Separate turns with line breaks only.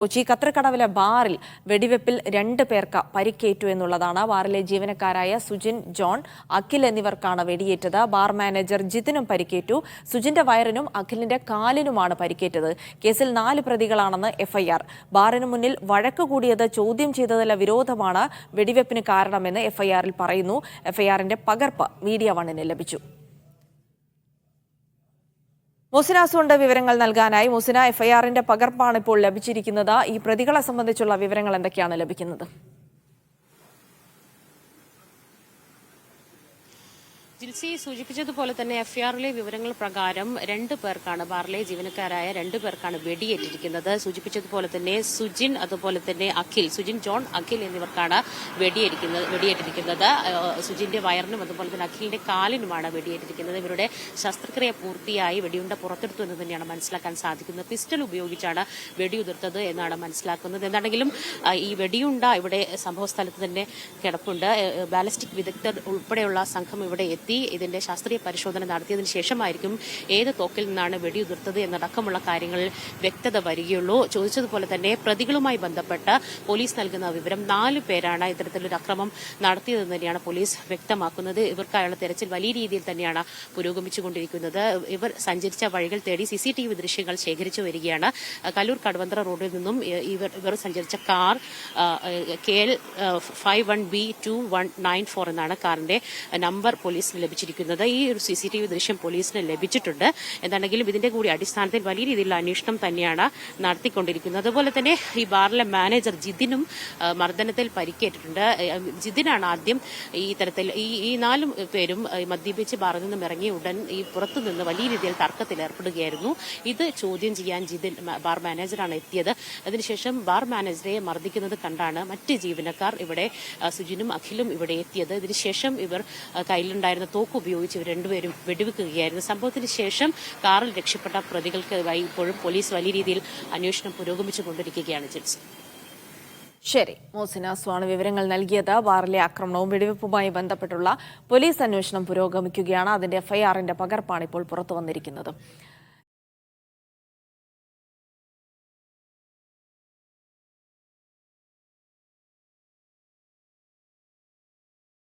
കൊച്ചി കത്രക്കടവിലെ ബാറിൽ വെടിവെപ്പിൽ 2 പേർക്ക് പരിക്കേറ്റു എന്നുള്ളതാണ്. ബാറിലെ ജീവനക്കാരായ സുജിൻ, ജോൺ, അഖിൽ എന്നിവർക്കാണ് വെടിയേറ്റത്. ബാർ മാനേജർ ജിതിനും പരിക്കേറ്റു. സുജിന്റെ വയറിനും അഖിലിന്റെ കാലിനുമാണ് പരിക്കേറ്റത്. കേസിൽ 4 പ്രതികളാണെന്ന് എഫ്ഐആർ. ബാറിന് മുന്നിൽ വഴക്ക് കൂടിയത് ചോദ്യം ചെയ്തതിലെ വിരോധമാണ് വെടിവെപ്പിന് കാരണമെന്ന് എഫ്ഐആറിൽ പറയുന്നു. എഫ്ഐആറിന്റെ പകർപ്പ് മീഡിയ വണ്ണിന് ലഭിച്ചു. മുസിനാസുണ്ട് വിവരങ്ങൾ നൽകാനായി. മുസിന, എഫ്ഐആറിന്റെ പകർപ്പാണ് ഇപ്പോൾ ലഭിച്ചിരിക്കുന്നത്. ഈ പ്രതികളെ സംബന്ധിച്ചുള്ള വിവരങ്ങൾ എന്തൊക്കെയാണ് ലഭിക്കുന്നത്?
ജിൽസി സൂചിപ്പിച്ചതുപോലെ തന്നെ എഫ്ഐആറിലെ വിവരങ്ങൾ പ്രകാരം 2 പേർക്കാണ്, ബാറിലെ ജീവനക്കാരായ 2 പേർക്കാണ് വെടിയേറ്റിരിക്കുന്നത്. സൂചിപ്പിച്ചതുപോലെ തന്നെ സുജിൻ, അതുപോലെ തന്നെ അഖിൽ, സുജിൻ, ജോൺ, അഖിൽ എന്നിവർക്കാണ് വെടിയേറ്റിരിക്കുന്നത്. സുജിന്റെ വയറിനും അതുപോലെ തന്നെ അഖിലിന്റെ കാലിനുമാണ് വെടിയേറ്റിരിക്കുന്നത്. ഇവരുടെ ശസ്ത്രക്രിയ പൂർത്തിയായി വെടിയുണ്ട പുറത്തെടുത്തു എന്ന് തന്നെയാണ് മനസ്സിലാക്കാൻ സാധിക്കുന്നത്. പിസ്റ്റൾ ഉപയോഗിച്ചാണ് വെടിയുതിർത്തത് എന്നാണ് മനസ്സിലാക്കുന്നത്. എന്താണെങ്കിലും ഈ വെടിയുണ്ട ഇവിടെ സംഭവ സ്ഥലത്ത് തന്നെ കിടപ്പുണ്ട്. ബാലിസ്റ്റിക് വിദഗ്ധർ ഉൾപ്പെടെയുള്ള സംഘം ഇവിടെ എത്തി ഇതിന്റെ ശാസ്ത്രീയ പരിശോധന നടത്തിയതിനു ശേഷമായിരിക്കും ഏത് തോക്കിൽ നിന്നാണ് വെടിയുതിർത്തത് എന്നടക്കമുള്ള കാര്യങ്ങളിൽ വ്യക്തത വരികയുള്ളൂ. ചോദിച്ചതുപോലെ തന്നെ പ്രതികളുമായി ബന്ധപ്പെട്ട് പോലീസ് നൽകുന്ന വിവരം 4 പേരാണ് ഇത്തരത്തിലൊരു അക്രമം നടത്തിയതെന്ന് തന്നെയാണ് പോലീസ് വ്യക്തമാക്കുന്നത്. ഇവർക്കായുള്ള തെരച്ചിൽ വലിയ രീതിയിൽ തന്നെയാണ് പുരോഗമിച്ചുകൊണ്ടിരിക്കുന്നത്. ഇവർ സഞ്ചരിച്ച വഴികൾ തേടി CCTV ദൃശ്യങ്ങൾ ശേഖരിച്ചു വരികയാണ്. കല്ലൂർ കടവന്ത്ര റോഡിൽ നിന്നും ഇവർ സഞ്ചരിച്ച കാർ KL 51B2194 എന്നാണ് കാറിന്റെ നമ്പർ പോലീസിന് ലഭിച്ചിരിക്കുന്നത്. ഈ ഒരു CCTV ദൃശ്യം പോലീസിന് ലഭിച്ചിട്ടുണ്ട്. എന്താണെങ്കിലും ഇതിന്റെ കൂടി അടിസ്ഥാനത്തിൽ വലിയ രീതിയിലുള്ള അന്വേഷണം തന്നെയാണ് നടത്തിക്കൊണ്ടിരിക്കുന്നത്. അതുപോലെ തന്നെ ഈ ബാറിലെ മാനേജർ ജിതിനും മർദ്ദനത്തിൽ പരിക്കേറ്റിട്ടുണ്ട്. ജിതിനാണ് ആദ്യം ഈ തരത്തിൽ ഈ 4 പേരും മദ്യപിച്ച് ബാറിൽ നിന്നും ഇറങ്ങിയ ഉടൻ ഈ പുറത്തുനിന്ന് വലിയ രീതിയിൽ തർക്കത്തിൽ ഏർപ്പെടുകയായിരുന്നു. ഇത് ചോദ്യം ചെയ്യാൻ ജിതിൻ, ബാർ മാനേജറാണ് എത്തിയത്. അതിനുശേഷം ബാർ മാനേജറെ മർദ്ദിക്കുന്നത് കണ്ടാണ് മറ്റ് ജീവനക്കാർ ഇവിടെ സുജിനും അഖിലും ഇവിടെ എത്തിയത്. ഇതിനുശേഷം ഇവർ കയ്യിലുണ്ടായിരുന്ന തോക്ക് ഉപയോഗിച്ച് ഇവർ 2 പേരും വെടിവെക്കുകയായിരുന്നു. സംഭവത്തിന് ശേഷം കാറിൽ രക്ഷപ്പെട്ട പ്രതികൾക്ക് ഇപ്പോഴും പോലീസ് വലിയ രീതിയിൽ അന്വേഷണം പുരോഗമിച്ചുകൊണ്ടിരിക്കുകയാണ്. ജിൽസ്,
ശരി, മോസിനാസുമാണ് വിവരങ്ങൾ നൽകിയത്. ബാറിലെ ആക്രമണവും വെടിവെപ്പുമായി ബന്ധപ്പെട്ടുള്ള പോലീസ് അന്വേഷണം പുരോഗമിക്കുകയാണ്. അതിന്റെ എഫ്ഐആറിന്റെ പകർപ്പാണ് ഇപ്പോൾ പുറത്തു വന്നിരിക്കുന്നത്.